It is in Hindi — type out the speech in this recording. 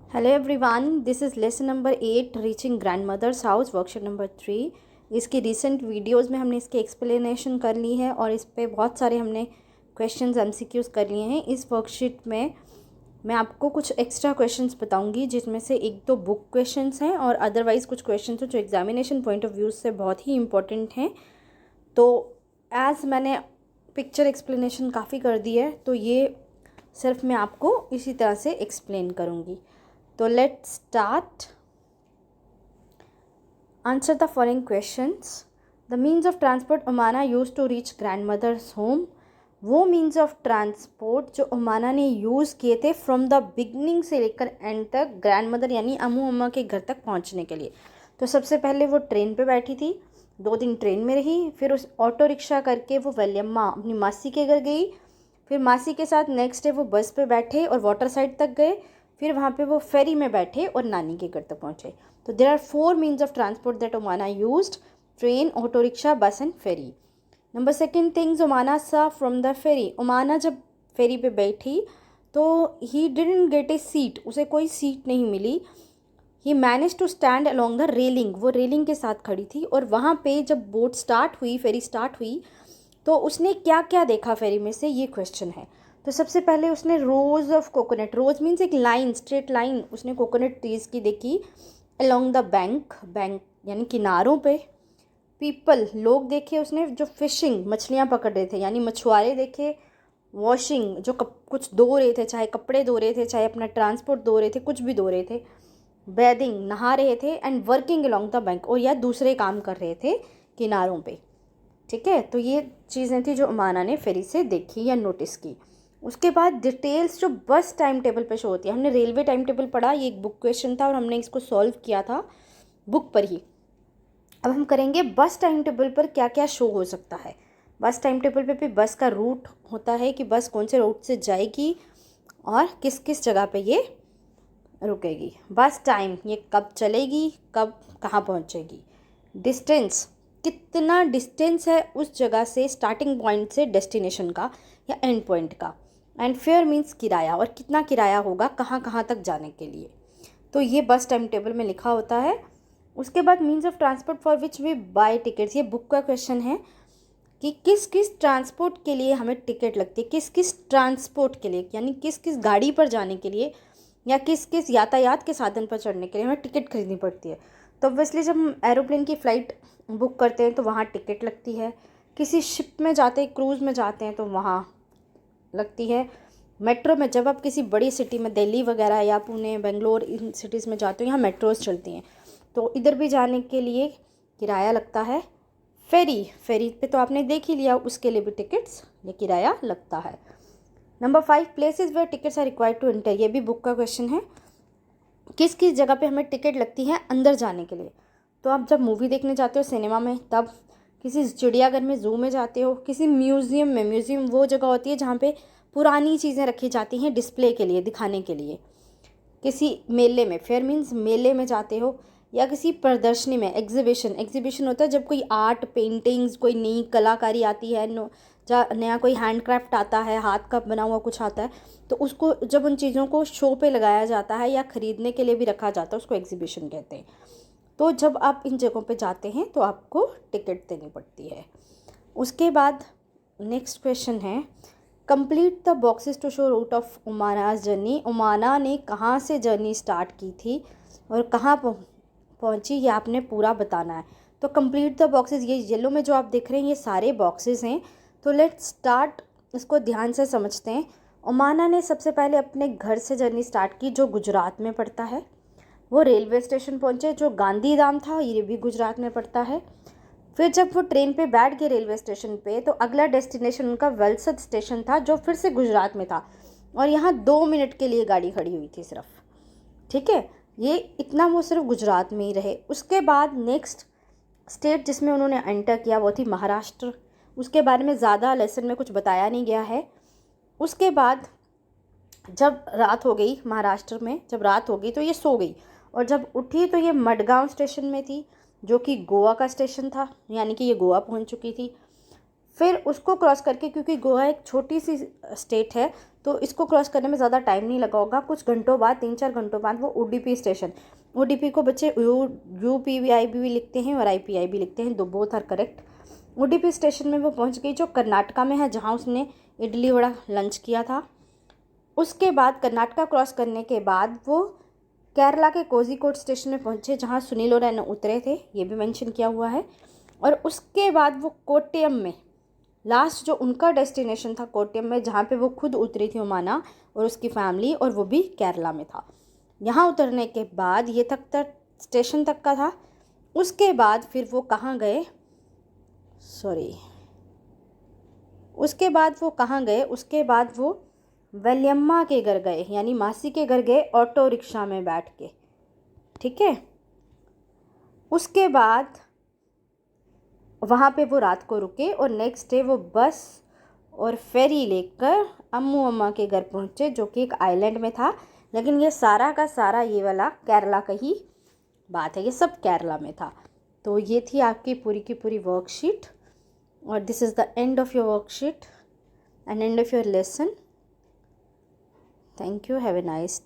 Hello everyone, this is lesson number 8 reaching grandmother's house worksheet number 3। इसकी रिसेंट वीडियोस में हमने इसकी एक्सप्लेनेशन कर ली है और इस पे बहुत सारे हमने क्वेश्चंस एमसीक्यूज कर लिए हैं। इस वर्कशीट में मैं आपको कुछ एक्स्ट्रा क्वेश्चंस बताऊंगी, जिसमें से एक दो बुक क्वेश्चंस हैं और अदरवाइज़ कुछ क्वेश्चंस हैं जो एग्जामिनेशन पॉइंट ऑफ व्यू से बहुत ही इंपॉर्टेंट हैं। तो एज़ मैंने पिक्चर एक्सप्लेनेशन काफ़ी कर दी है, तो ये सिर्फ मैं आपको इसी तरह से एक्सप्लेन करूँगी। तो let's start. Answer the following questions. The means of transport Omana use to reach grandmother's home. वो मीन्स ऑफ ट्रांसपोर्ट जो उमाना ने यूज़ किए थे फ्रॉम द बिगनिंग से लेकर एंड तक ग्रैंडमदर यानी अम्मू अम्मा के घर तक पहुंचने के लिए। तो सबसे पहले वो ट्रेन पे बैठी थी, 2 दिन ट्रेन में रही, फिर उस ऑटो रिक्शा करके वो वलियम्मा अपनी मासी के घर गई, फिर मासी के साथ नेक्स्ट डे वो बस पे बैठे और वाटर साइड तक गए, फिर वहाँ पे वो फेरी में बैठे और नानी के घर तक पहुँचे। तो there are 4 means of transport that Omana used: train, auto rickshaw, bus and ferry. Number second things Omana saw from the fairy. ओमाना जब फेरी पे बैठी तो he didn't get a seat, उसे कोई सीट नहीं मिली। He manage to stand along the railing, वो रेलिंग के साथ खड़ी थी। और वहाँ पे जब बोट स्टार्ट हुई, फेरी स्टार्ट हुई, तो उसने क्या क्या देखा फेरी में से, ये क्वेश्चन है। तो सबसे पहले उसने rows of coconut, rows means एक लाइन, स्ट्रेट लाइन, उसने कोकोनट ट्रीज की देखी अलोंग द बैंक, बैंक यानी किनारों पे। पीपल, लोग देखे उसने जो फिशिंग, मछलियाँ पकड़ रहे थे यानी मछुआरे देखे। वॉशिंग, जो कुछ धो रहे थे, चाहे कपड़े धो रहे थे, चाहे अपना ट्रांसपोर्ट धो रहे थे, कुछ भी धो रहे थे। बैदिंग, नहा रहे थे। And working along the bank, और या दूसरे काम कर रहे थे किनारों पे। ठीक है, तो ये चीज़ें थी जो उमाना ने फेरी से देखी या नोटिस की। उसके बाद डिटेल्स जो बस टाइम टेबल पे शो होती है, हमने रेलवे टाइम टेबल पढ़ा, ये एक बुक क्वेश्चन था और हमने इसको सॉल्व किया था बुक पर ही। अब हम करेंगे बस टाइम टेबल पर क्या क्या शो हो सकता है। बस टाइम टेबल पे भी बस का रूट होता है कि बस कौन से रूट से जाएगी और किस किस जगह पे ये रुकेगी। बस टाइम, ये कब चलेगी, कब कहाँ पहुँचेगी। डिस्टेंस, कितना डिस्टेंस है उस जगह से, स्टार्टिंग पॉइंट से डेस्टिनेशन का या एंड पॉइंट का। एंड फेयर मीन्स किराया, और कितना किराया होगा कहाँ कहाँ तक जाने के लिए। तो ये बस टाइम टेबल में लिखा होता है। उसके बाद means of transport for which we buy tickets, ये बुक का क्वेश्चन है कि किस किस ट्रांसपोर्ट के लिए हमें टिकट लगती है, किस किस ट्रांसपोर्ट के लिए यानी किस किस गाड़ी पर जाने के लिए या किस किस यातायात के साधन पर चढ़ने के लिए हमें टिकट खरीदनी पड़ती है। तो ऑब्वियसली जब हम एरोप्लेन की फ़्लाइट बुक करते हैं तो वहाँ टिकट लगती है। किसी शिप में जाते हैं, क्रूज़ में जाते हैं, तो वहाँ लगती है। मेट्रो में जब आप किसी बड़ी सिटी में, दिल्ली वगैरह या पुणे, बेंगलोर, इन सिटीज़ में जाते हो, यहाँ मेट्रोज़ चलती हैं, तो इधर भी जाने के लिए किराया लगता है। फेरी, फेरी पे तो आपने देख ही लिया, उसके लिए भी टिकट्स या किराया लगता है। Number 5, places where tickets are required to enter, ये भी बुक का क्वेश्चन है। किस किस जगह पे हमें टिकट लगती है अंदर जाने के लिए। तो आप जब मूवी देखने जाते हो सिनेमा में, तब किसी चिड़ियाघर में, जू में जाते हो, किसी म्यूज़ियम में, म्यूज़ियम वो जगह होती है जहाँ पे पुरानी चीज़ें रखी जाती हैं डिस्प्ले के लिए, दिखाने के लिए। किसी मेले में, फेयर मीन्स मेले में जाते हो, या किसी प्रदर्शनी में, एग्जीबिशन, एग्जीबिशन होता है जब कोई आर्ट, पेंटिंग्स, कोई नई कलाकारी आती है, नया कोई हैंडक्राफ्ट आता है, हाथ का बना हुआ कुछ आता है, तो उसको जब उन चीज़ों को शो पे लगाया जाता है या ख़रीदने के लिए भी रखा जाता है, उसको एग्जीबिशन कहते हैं। तो जब आप इन जगहों पे जाते हैं तो आपको टिकट देनी पड़ती है। उसके बाद नेक्स्ट क्वेश्चन है, complete the boxes to show route of Omana's journey. Omana ने कहाँ से जर्नी स्टार्ट की थी और कहाँ पहुँची, ये आपने पूरा बताना है। तो कंप्लीट द बॉक्सेस, ये येलो में जो आप देख रहे हैं ये सारे बॉक्सेस हैं। तो लेट्स स्टार्ट, इसको ध्यान से समझते हैं। उमाना ने सबसे पहले अपने घर से जर्नी स्टार्ट की, जो गुजरात में पड़ता है। वो रेलवे स्टेशन पहुँचे जो गांधीधाम था, ये भी गुजरात में पड़ता है। फिर जब वो ट्रेन पे बैठ गए रेलवे स्टेशन पे, तो अगला डेस्टिनेशन उनका वलसद स्टेशन था, जो फिर से गुजरात में था, और यहाँ 2 मिनट के लिए गाड़ी खड़ी हुई थी सिर्फ। ठीक है, ये इतना वो सिर्फ गुजरात में ही रहे। उसके बाद नेक्स्ट स्टेट जिसमें उन्होंने एंटर किया वो थी महाराष्ट्र। उसके बारे में ज़्यादा लेसन में कुछ बताया नहीं गया है। उसके बाद जब रात हो गई महाराष्ट्र में, जब रात हो गई तो ये सो गई, और जब उठी तो ये मडगांव स्टेशन में थी, जो कि गोवा का स्टेशन था, यानी कि ये गोवा पहुंच चुकी थी। फिर उसको क्रॉस करके, क्योंकि गोवा एक छोटी सी स्टेट है तो इसको क्रॉस करने में ज़्यादा टाइम नहीं लगा होगा, कुछ घंटों बाद, 3-4 घंटों बाद वो उडुपी स्टेशन, उडुपी को बच्चे UPI भी लिखते हैं और IPI भी लिखते हैं, दो both are correct. Udupi station में वो पहुंच गई जो कर्नाटका में है, जहां उसने इडली वड़ा लंच किया था। उसके बाद कर्नाटका क्रॉस करने के बाद वो केरला के कोझिकोड स्टेशन में पहुंचे, जहां सुनील और रैना उतरे थे, ये भी मेंशन किया हुआ है। और उसके बाद वो कोट्टयम में, लास्ट जो उनका डेस्टिनेशन था कोट्टयम में, जहाँ पे वो खुद उतरी थी ओमाना और उसकी फैमिली, और वो भी केरला में था। यहाँ उतरने के बाद ये तक स्टेशन तक का था। उसके बाद फिर वो कहाँ गए, उसके बाद वो वलियम्मा के घर गए, यानी मासी के घर गए ऑटो रिक्शा में बैठ के, ठीक है। उसके बाद वहाँ पे वो रात को रुके और नेक्स्ट डे वो बस और फेरी लेकर अम्मू अम्मा के घर पहुँचे, जो कि एक आइलैंड में था। लेकिन ये सारा का सारा ये वाला केरला का ही बात है, ये सब केरला में था। तो ये थी आपकी पूरी की पूरी वर्कशीट, और this is the end of your worksheet and end of your lesson. Thank you, have a nice